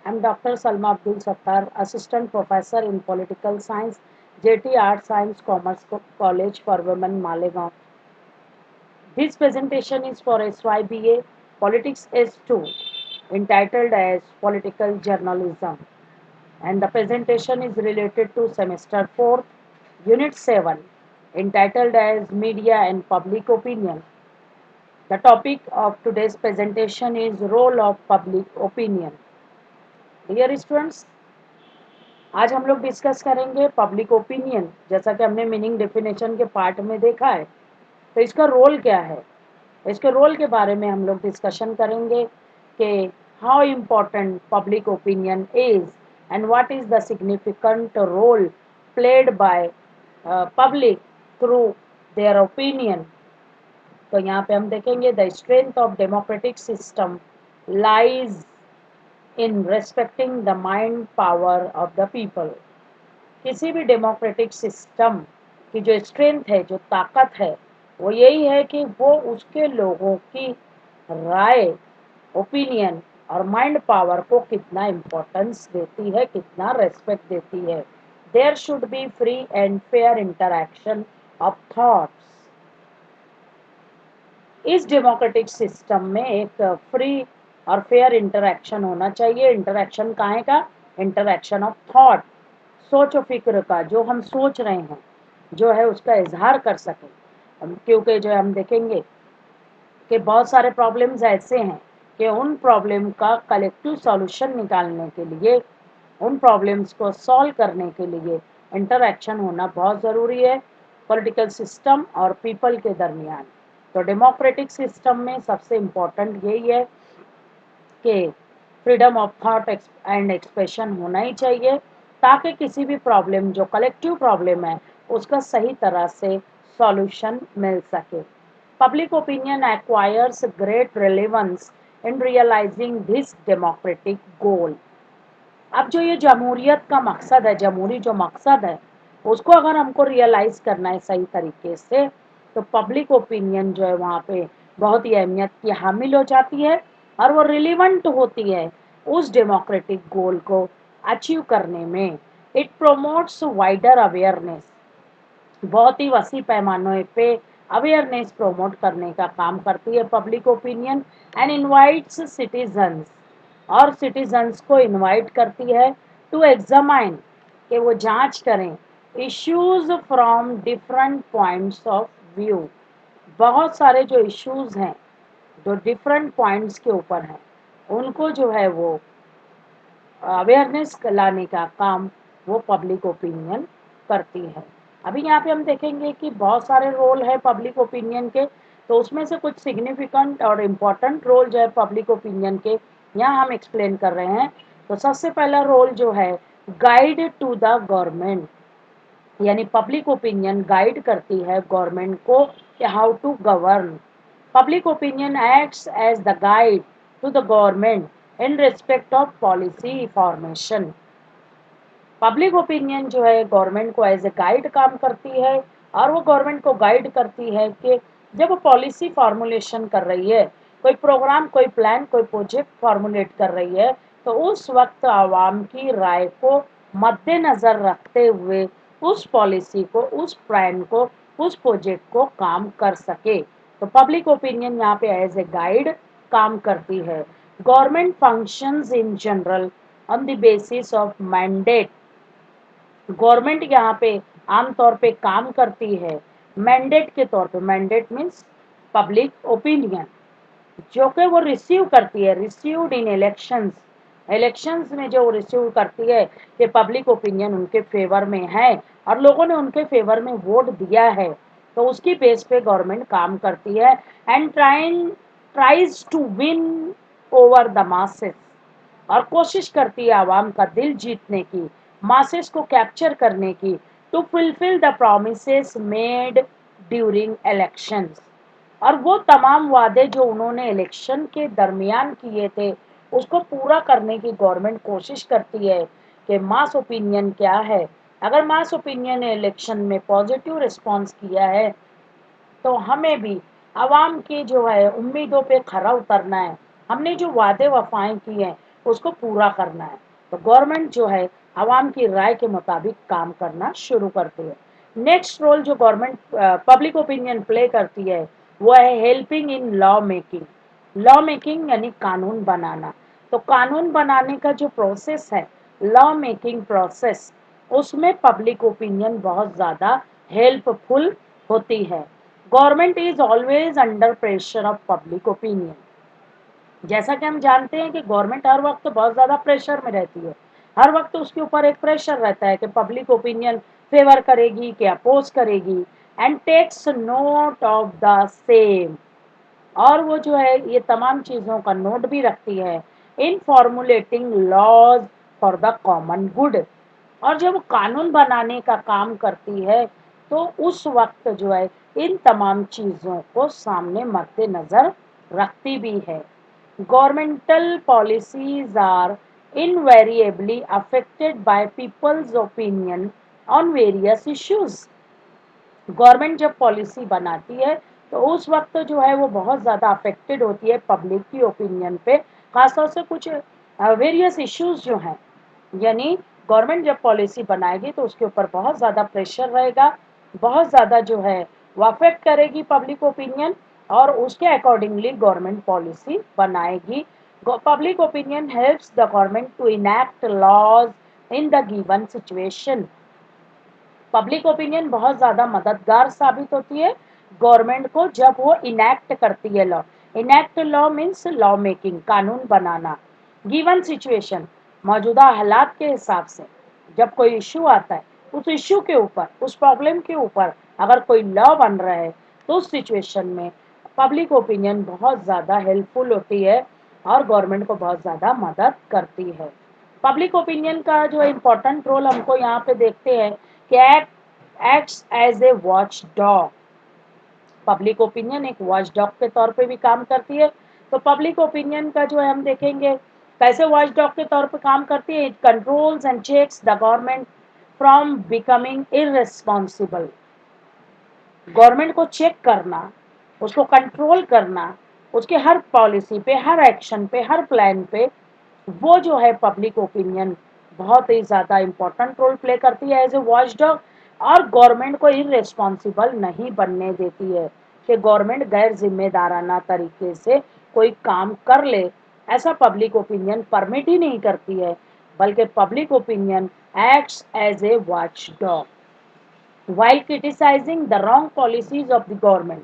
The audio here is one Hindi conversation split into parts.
I'm Dr. Salma Abdul Sattar, Assistant Professor in Political Science, JT Art Science Commerce College for Women, Malegaon. This presentation is for SYBA Politics S2, entitled as Political Journalism, and the presentation is related to Semester 4, Unit 7, entitled as Media and Public Opinion. The topic of today's presentation is Role of Public Opinion. Dear students, आज हम लोग डिस्कस करेंगे पब्लिक ओपिनियन। जैसा कि हमने मीनिंग डेफिनेशन के पार्ट में देखा है, तो इसका रोल क्या है, इसके रोल के बारे में हम लोग डिस्कशन करेंगे कि how important public opinion is and what is the significant role played by public through their opinion. तो यहाँ पे हम देखेंगे the strength of democratic system lies in respecting the mind power of the people. किसी भी डेमोक्रेटिक सिस्टम की जो स्ट्रेंथ है, जो ताकत है, वो यही है कि वो उसके लोगों की राय, ओपिनियन और माइंड पावर को कितना इम्पोर्टेंस देती है, कितना रेस्पेक्ट देती है। There should be free and fair interaction of thoughts. इस डेमोक्रेटिक सिस्टम में एक फ्री और फेयर इंटरैक्शन होना चाहिए। इंटरैक्शन काहे का? इंटरैक्शन ऑफ थॉट, सोच और फिक्र का, जो हम सोच रहे हैं जो है उसका इजहार कर सकें। क्योंकि जो हम देखेंगे कि बहुत सारे प्रॉब्लम्स ऐसे हैं कि उन प्रॉब्लम का कलेक्टिव सॉल्यूशन निकालने के लिए, उन प्रॉब्लम्स को सॉल्व करने के लिए इंटरैक्शन होना बहुत ज़रूरी है पॉलिटिकल सिस्टम और पीपल के दरमियान। तो डेमोक्रेटिक सिस्टम में सबसे इम्पोर्टेंट यही है कि freedom of thought and expression होना ही चाहिए, ताकि किसी भी प्रॉब्लम जो कलेक्टिव प्रॉब्लम है उसका सही तरह से सॉल्यूशन मिल सके। Public opinion acquires great relevance in realising this democratic goal. अब जो ये जमहूरियत का मकसद है, जमहूरी जो मकसद है, उसको अगर हमको रियलाइज करना है सही तरीके से, तो पब्लिक ओपिनियन जो है वहाँ पे बहुत ही अहमियत की हामिल हो जाती है और वो रिलेवेंट होती है उस डेमोक्रेटिक गोल को अचीव करने में। इट प्रोमोट्स वाइडर अवेयरनेस, बहुत ही वसी पैमाने पे अवेयरनेस प्रमोट करने का काम करती है public opinion and invites citizens, और सिटीजन्स को इनवाइट करती है टू एग्जामाइन, कि वो जांच करें issues from different points of view. बहुत सारे जो इश्यूज हैं जो डिफरेंट पॉइंट्स के ऊपर हैं, उनको जो है वो अवेयरनेस लाने का काम वो पब्लिक ओपिनियन करती है। अभी यहाँ पे हम देखेंगे कि बहुत सारे रोल है पब्लिक ओपिनियन के, तो उसमें से कुछ सिग्निफिकेंट और इम्पोर्टेंट रोल जो है पब्लिक ओपिनियन के यहाँ हम एक्सप्लेन कर रहे हैं। तो सबसे पहला रोल जो है गाइड टू द गवर्नमेंट, यानी पब्लिक ओपिनियन गाइड करती है गवर्नमेंट को कि how to govern. Public opinion acts as the guide to the government in respect of policy formation. Public opinion जो है गवर्नमेंट को एज ए गाइड काम करती है, और वो गवर्नमेंट को गाइड करती है कि जब वो पॉलिसी फॉर्मुलेशन कर रही है, कोई प्रोग्राम, कोई प्लान, कोई प्रोजेक्ट फॉर्मुलेट कर रही है, तो उस वक्त आवाम की राय को मद्देनजर रखते हुए उस पॉलिसी को, उस प्लान को, उस प्रोजेक्ट को काम कर सके। तो पब्लिक ओपिनियन यहाँ पे एज ए गाइड काम करती है। Government functions in general on the basis of mandate. Government यहाँ पे आमतौर पे काम करती है मैंडेट के तौर पे। मैंडेट मीन्स पब्लिक ओपिनियन, जो कि वो रिसीव करती है, रिसीव्ड इन इलेक्शंस, इलेक्शंस में जो रिसीव करती है कि पब्लिक ओपिनियन उनके फेवर में है और लोगों ने उनके फेवर में वोट दिया है, तो उसकी बेस पे गवर्नमेंट काम करती है and tries to win over the masses, और कोशिश करती है आवाम का दिल जीतने की, मासेस को कैप्चर करने की, to fulfil the promises made during elections. और वो तमाम वादे जो उन्होंने इलेक्शन के दरमियान किए थे उसको पूरा करने की गवर्नमेंट कोशिश करती है कि मास ओपिनियन क्या है। अगर मास ओपिनियन ने इलेक्शन में पॉजिटिव रिस्पांस किया है, तो हमें भी आवाम की जो है उम्मीदों पे खरा उतरना है। हमने जो वादे वफाएं की हैं उसको पूरा करना है। तो गवर्नमेंट जो है आवाम की राय के मुताबिक काम करना शुरू करती है। नेक्स्ट रोल जो गवर्नमेंट पब्लिक ओपिनियन प्ले करती है वो है helping in law making. Law making यानी कानून बनाना। तो कानून बनाने का जो प्रोसेस है, लॉ मेकिंग प्रोसेस, उसमें पब्लिक ओपिनियन बहुत ज़्यादा हेल्पफुल होती है। Government is always under pressure of public opinion. जैसा कि हम जानते हैं कि गवर्नमेंट हर वक्त बहुत ज़्यादा प्रेशर में रहती है। हर वक्त उसके ऊपर एक प्रेशर रहता है कि पब्लिक ओपिनियन फेवर करेगी कि अपोज करेगी, and takes note of the same. और वो जो है ये तमाम चीज़ों का नोट भी रखती है in formulating laws for the common good. और जब वो कानून बनाने का काम करती है तो उस वक्त जो है इन तमाम चीज़ों को सामने मद्देनज़र रखती भी है। Governmental policies are invariably affected by people's opinion on various issues। Government जब पॉलिसी बनाती है तो उस वक्त जो है वो बहुत ज़्यादा अफेक्टेड होती है पब्लिक की ओपिनियन पे, खासतौर से कुछ वेरियस इश्यूज जो हैं। यानी गवर्नमेंट जब पॉलिसी बनाएगी तो उसके ऊपर बहुत ज़्यादा प्रेशर रहेगा, बहुत ज़्यादा जो है वो अफेक्ट करेगी पब्लिक ओपिनियन, और उसके अकॉर्डिंगली गवर्नमेंट पॉलिसी बनाएगी। Public opinion helps the government to enact laws in the given situation. Public opinion बहुत ज़्यादा मददगार साबित होती है गवर्नमेंट को जब वो इनैक्ट करती है law. Enact law means law making, कानून बनाना। गिवन सिचुएशन, मौजूदा हालात के हिसाब से जब कोई इशू आता है, उस इशू के ऊपर, उस प्रॉब्लम के ऊपर अगर कोई लॉ बन रहा है तो उस सिचुएशन में पब्लिक ओपिनियन बहुत ज़्यादा हेल्पफुल होती है और गवर्नमेंट को बहुत ज़्यादा मदद करती है। पब्लिक ओपिनियन का जो इम्पोर्टेंट रोल हमको यहाँ पे देखते हैं कि acts as a watchdog. Public opinion एक वॉच डॉग के तौर पे भी काम करती है। तो पब्लिक ओपिनियन का जो है हम देखेंगे कैसे वॉच डॉग के तौर पे काम करती है। It controls and checks the government from becoming irresponsible. Government को चेक करना, उसको कंट्रोल करना, उसके हर पॉलिसी पे, हर एक्शन पे, हर प्लान पे, वो जो है पब्लिक ओपिनियन बहुत ही ज़्यादा इम्पोर्टेंट रोल प्ले करती है एज ए वॉच डॉग। और गवर्नमेंट को इररिस्पॉन्सिबल नहीं बनने देती है कि गवर्नमेंट गैर जिम्मेदाराना तरीके से कोई काम कर ले, ऐसा पब्लिक ओपिनियन परमिट ही नहीं करती है, बल्कि public opinion acts as a watchdog while criticizing the wrong policies of the government।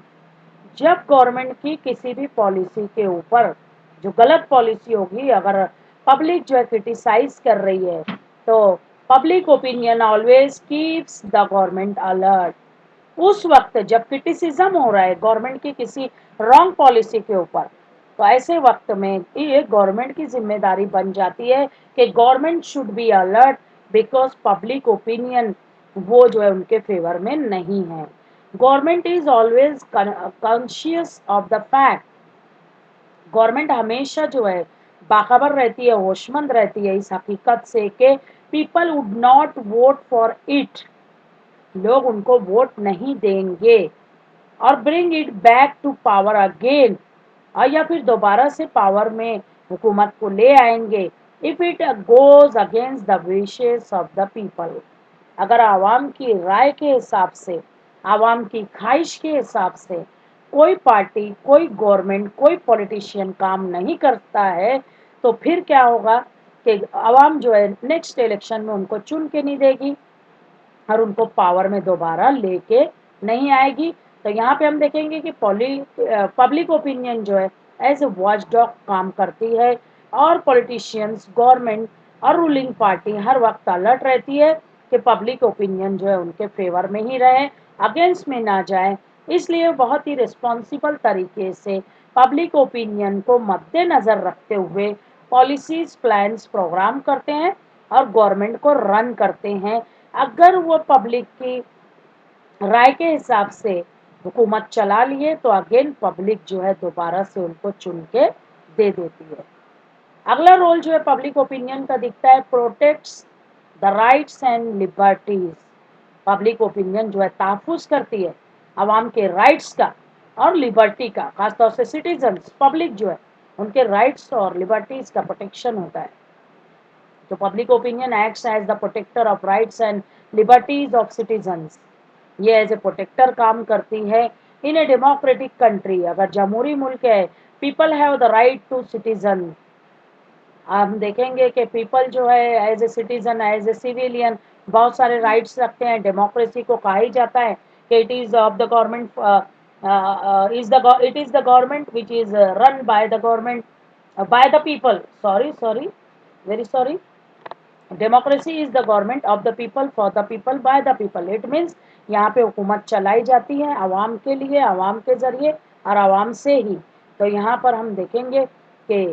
जब गवर्नमेंट की किसी भी पॉलिसी के ऊपर जो गलत पॉलिसी होगी अगर पब्लिक जो है क्रिटिसाइज कर रही है तो public opinion always keeps the government alert. उस वक्त जब क्रिटिसिज्म हो रहा है गवर्नमेंट की किसी रॉन्ग पॉलिसी के ऊपर, तो ऐसे वक्त में ये गवर्नमेंट की जिम्मेदारी बन जाती है कि government should be alert, because public opinion वो जो है उनके फेवर में नहीं है। Government is always conscious of the fact. Government हमेशा जो है बाखबर रहती है, होशमंद रहती है इस हकीकत से कि people would not vote for it, लोग उनको वोट नहीं देंगे, और bring it back to power again, और या फिर दोबारा से पावर में हुकूमत को ले आएंगे if it goes against the wishes of the people. अगर आवाम की राय के हिसाब से, आवाम की ख्वाहिश के हिसाब से कोई पार्टी, कोई गवर्नमेंट, कोई पॉलिटिशियन काम नहीं करता है तो फिर क्या होगा कि आवाम जो है नेक्स्ट इलेक्शन में उनको चुन के नहीं देगी और उनको पावर में दोबारा लेके नहीं आएगी। तो यहाँ पे हम देखेंगे कि पब्लिक ओपिनियन जो है एज ए वॉच डॉग काम करती है, और पॉलिटिशियंस, गवर्नमेंट और रूलिंग पार्टी हर वक्त अलर्ट रहती है कि पब्लिक ओपिनियन जो है उनके फेवर में ही रहे, अगेंस्ट में ना जाए। इसलिए बहुत ही रिस्पॉन्सिबल तरीके से पब्लिक ओपिनियन को मद्देनज़र रखते हुए पॉलिसीज, प्लान्स, प्रोग्राम करते हैं और गवर्नमेंट को रन करते हैं। अगर वो पब्लिक की राय के हिसाब से हुकूमत चला लिए तो अगेन पब्लिक जो है दोबारा से उनको चुन के दे देती है। अगला रोल जो है पब्लिक ओपिनियन का दिखता है protects the rights and liberties. Public opinion जो है तहफ़्फ़ुज़ करती है, आवाम के राइट्स का और लिबर्टी का, खासतौर से सिटीजन्स, पब्लिक जो है उनके राइट्स और लिबर्टीज का प्रोटेक्शन होता है। तो public opinion acts as the protector of rights and liberties of citizens. ये एज ए प्रोटेक्टर काम करती है इन ए डेमोक्रेटिक कंट्री। अगर जमहूरी मुल्क है, people have the right to citizen. हम देखेंगे कि पीपल जो है as a citizen, as a civilian बहुत सारे राइट्स रखते हैं। डेमोक्रेसी को कहा ही जाता है कि it is of the government, it is the government which is run by the government, by the people, sorry very sorry, democracy is the government of the people, for the people, by the people. It means यहाँ पे हुकूमत चलाई जाती है आवाम के लिए, आवाम के जरिए और आवाम से ही। तो यहाँ पर हम देखेंगे कि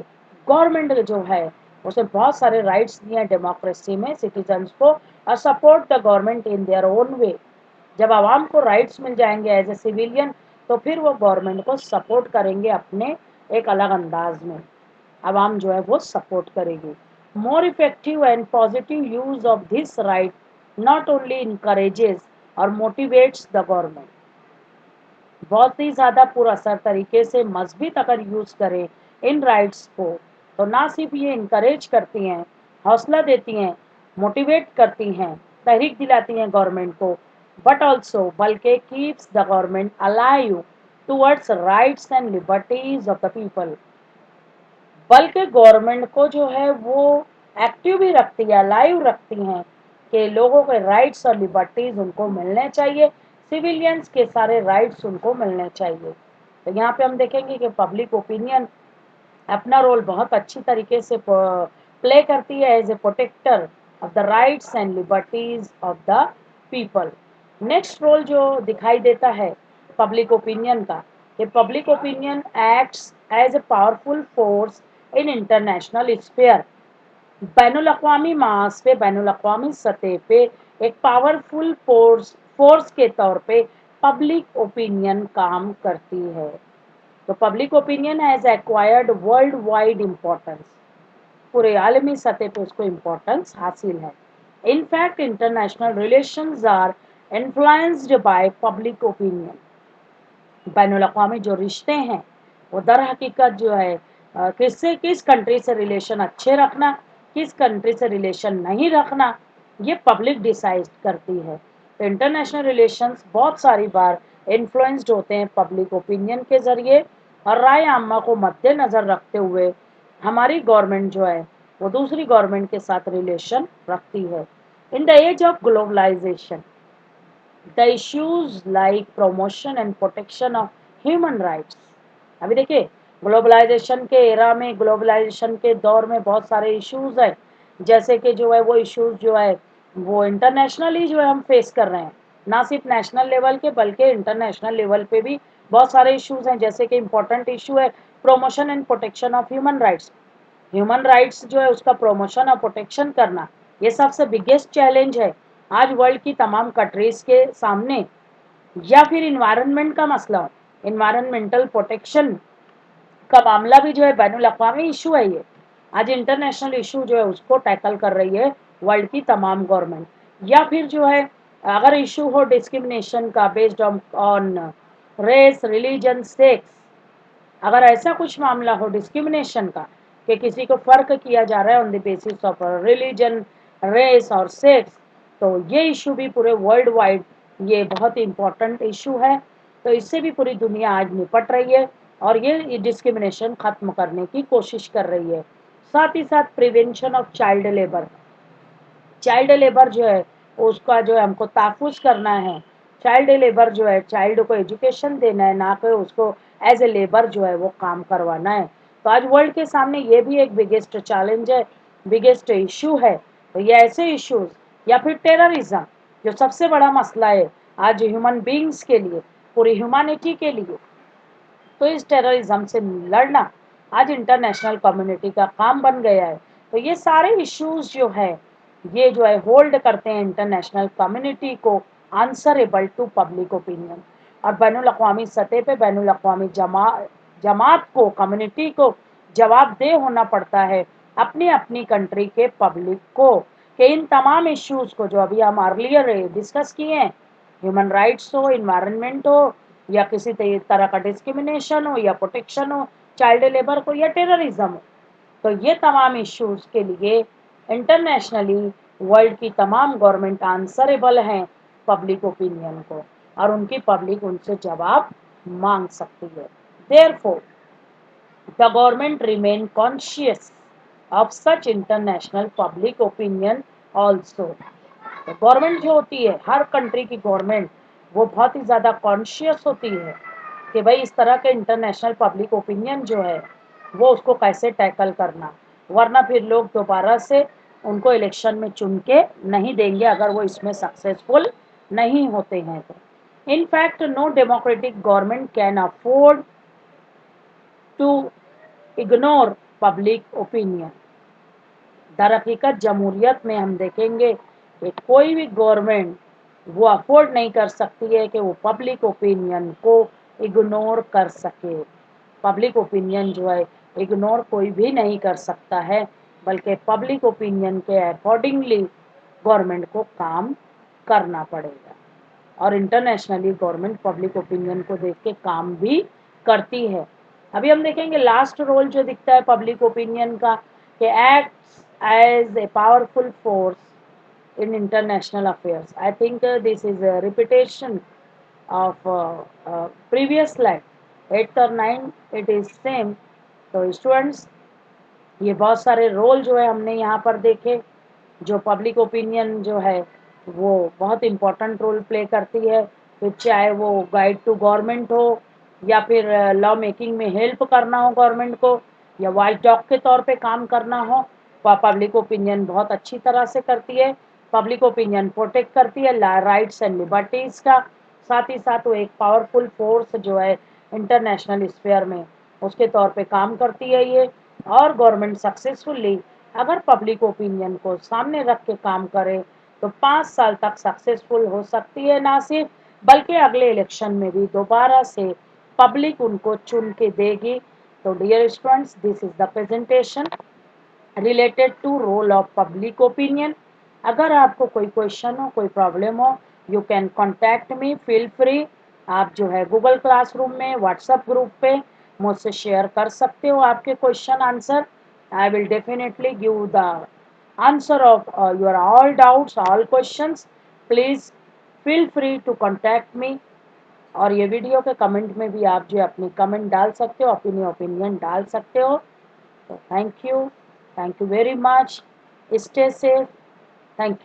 गवर्नमेंट जो है उसे बहुत सारे राइट्स दिए हैं डेमोक्रेसी में सिटीजन्स को, और support the government in their own way. जब आवाम को राइट्स मिल जाएंगे एज ए सिविलियन, तो फिर वो गवर्नमेंट को सपोर्ट करेंगे अपने एक अलग अंदाज में। आवाम जो है वो सपोर्ट करेगी। More effective and positive use of this right not only encourages और मोटिवेट्स द गवर्नमेंट। बहुत ही ज़्यादा पुरअसर तरीके से मजबूत अगर यूज़ करें इन राइट्स को, तो ना सिर्फ ये इनकरेज करती हैं, हौसला देती हैं, मोटिवेट करती हैं, तहरीक दिलाती हैं गवर्नमेंट को, बट ऑल्सो बल्कि keeps the government alive towards rights and liberties of the people. बल्कि गवर्नमेंट को जो है वो एक्टिव भी रखती है, लाइव रखती हैं कि लोगों के राइट्स और लिबर्टीज उनको मिलने चाहिए, सिविलियंस के सारे राइट्स उनको मिलने चाहिए। तो यहाँ पे हम देखेंगे कि पब्लिक ओपिनियन अपना रोल बहुत अच्छी तरीके से प्ले करती है as a protector of the rights and liberties of the people. Next role जो दिखाई देता है पब्लिक ओपिनियन का, कि public opinion acts as a powerful force in international sphere. बैनुल-अक़वामी मास पे, बैनुल-अक़वामी सतह पे एक पावरफुल फोर्स के तौर पे पब्लिक ओपिनियन काम करती है। तो public opinion has acquired world wide importance. पूरे आलमी सतह पे उसको इम्पोर्टेंस हासिल है। In fact international relations are influenced by public opinion. बैनुल-अक़वामी जो रिश्ते हैं वो दर हकीकत जो है किस कंट्री से रिलेशन अच्छे रखना, किस कंट्री से रिलेशन नहीं रखना, ये पब्लिक डिसाइड करती है। तो इंटरनेशनल रिलेशंस बहुत सारी बार इन्फ्लुएंस्ड होते हैं पब्लिक ओपिनियन के ज़रिए, और राय आमा को मद्देनज़र रखते हुए हमारी गवर्नमेंट जो है वो दूसरी गवर्नमेंट के साथ रिलेशन रखती है। In the age of globalisation, the issues like promotion and protection of human rights. अभी देखिए ग्लोबलाइजेशन के एरा में, ग्लोबलाइजेशन के दौर में बहुत सारे इश्यूज हैं, जैसे कि जो है वो इश्यूज जो है वो इंटरनेशनली जो है हम फेस कर रहे हैं, ना सिर्फ नेशनल लेवल के बल्कि इंटरनेशनल लेवल पे भी बहुत सारे इश्यूज हैं। जैसे कि इम्पोर्टेंट इशू है promotion and protection of human rights. Human rights जो है उसका प्रमोशन और प्रोटेक्शन करना, ये सबसे बिगेस्ट चैलेंज है आज वर्ल्ड की तमाम कंट्रीज के सामने। या फिर इन्वायरमेंट का मसला हो, इन्वायरमेंटल प्रोटेक्शन का मामला भी जो है बैनुल-अक़वामी इशू है। ये आज इंटरनेशनल इशू जो है उसको टैकल कर रही है वर्ल्ड की तमाम गवर्नमेंट। या फिर जो है अगर इशू हो डिस्क्रिमिनेशन का based on race, religion, sex, अगर ऐसा कुछ मामला हो डिस्क्रिमिनेशन का कि किसी को फ़र्क किया जा रहा है on the basis of religion, race और सेक्स, तो ये इशू भी पूरे वर्ल्ड वाइड ये बहुत इम्पोर्टेंट इशू है। तो इससे भी पूरी दुनिया आज निपट रही है और ये डिस्क्रिमिनेशन ख़त्म करने की कोशिश कर रही है। साथ ही साथ prevention of child labour, child labour जो है उसका जो है हमको तहफ़्फ़ुज़ करना है। चाइल्ड लेबर जो है चाइल्ड को एजुकेशन देना है, ना कि उसको एज ए लेबर जो है वो काम करवाना है। तो आज वर्ल्ड के सामने ये भी एक बिगेस्ट चैलेंज है, बिगेस्ट इशू है। तो ये ऐसे इश्यूज या फिर टेररिज्म जो सबसे बड़ा मसला है आज ह्यूमन बींग्स के लिए, पूरी ह्यूमैनिटी के लिए। तो इस टेररिज्म से लड़ना आज इंटरनेशनल कम्युनिटी का काम बन गया है। तो ये सारे इश्यूज जो है ये जो है होल्ड करते हैं इंटरनेशनल कम्युनिटी को आंसरेबल टू पब्लिक ओपिनियन। और बैनुल-अक़वामी सतह पे बैनुल-अक़वामी जमात को, कम्युनिटी को जवाबदेह होना पड़ता है अपनी अपनी कंट्री के पब्लिक को, कि इन तमाम इश्यूज को जो अभी हम अर्लियर डिस्कस किए हैं, ह्यूमन राइट्स हो, इन्वायरमेंट हो, या किसी तरह का डिस्क्रिमिनेशन हो या प्रोटेक्शन हो, चाइल्ड लेबर हो या टेररिज्म हो। तो ये तमाम इश्यूज के लिए इंटरनेशनली वर्ल्ड की तमाम गवर्नमेंट आंसरेबल हैं पब्लिक ओपिनियन को, और उनकी पब्लिक उनसे जवाब मांग सकती है। Therefore the government remain conscious of such international public opinion also. तो गवर्नमेंट जो होती है, हर कंट्री की गवर्नमेंट, वो बहुत ही ज़्यादा कॉन्शियस होती है कि भाई इस तरह के इंटरनेशनल पब्लिक ओपिनियन जो है वो उसको कैसे टैकल करना, वरना फिर लोग दोबारा से उनको इलेक्शन में चुन के नहीं देंगे अगर वो इसमें सक्सेसफुल नहीं होते हैं तो। In fact no democratic government can afford to ignore public opinion. दर हकीकत जमहूरियत में हम देखेंगे कि कोई भी गवर्नमेंट वो अफोर्ड नहीं कर सकती है कि वो पब्लिक ओपिनियन को इग्नोर कर सके। पब्लिक ओपिनियन जो है इग्नोर कोई भी नहीं कर सकता है, बल्कि पब्लिक ओपिनियन के अकॉर्डिंगली गवर्नमेंट को काम करना पड़ेगा। और इंटरनेशनली गवर्नमेंट पब्लिक ओपिनियन को देख के काम भी करती है। अभी हम देखेंगे लास्ट रोल जो दिखता है पब्लिक ओपिनियन का, कि acts as a powerful force in international affairs. I think this is a repetition of previous slide, 8th और 9th it is same। तो स्टूडेंट्स, ये बहुत सारे रोल जो है हमने यहाँ पर देखे, जो पब्लिक ओपिनियन जो है वो बहुत इम्पोर्टेंट रोल प्ले करती है। फिर चाहे वो गाइड टू गवर्नमेंट हो, या फिर लॉ मेकिंग में हेल्प करना हो गवर्नमेंट को, या वॉच डॉग के तौर पे काम करना हो, पब्लिक ओपिनियन बहुत अच्छी तरह से करती है। पब्लिक ओपिनियन प्रोटेक्ट करती है राइट्स एंड लिबर्टीज़ का, साथ ही साथ वो एक पावरफुल फोर्स जो है इंटरनेशनल स्फेयर में उसके तौर पे काम करती है ये। और गवर्नमेंट सक्सेसफुली अगर पब्लिक ओपिनियन को सामने रख के काम करे तो 5 साल तक सक्सेसफुल हो सकती है, ना सिर्फ बल्कि अगले इलेक्शन में भी दोबारा से पब्लिक उनको चुन के देगी। तो dear students, this is the presentation related to role of public opinion. अगर आपको कोई क्वेश्चन हो, कोई प्रॉब्लम हो, you can contact me, feel free. आप जो है गूगल क्लासरूम में व्हाट्सएप ग्रुप पे मुझसे शेयर कर सकते हो आपके question answer. I will definitely give the answer of your all doubts, all questions. Please feel free to contact me. और ये वीडियो के कमेंट में भी आप जो अपनी कमेंट डाल सकते हो, अपनी ओपिनियन डाल सकते हो। So thank you very much. Stay safe. Thank you.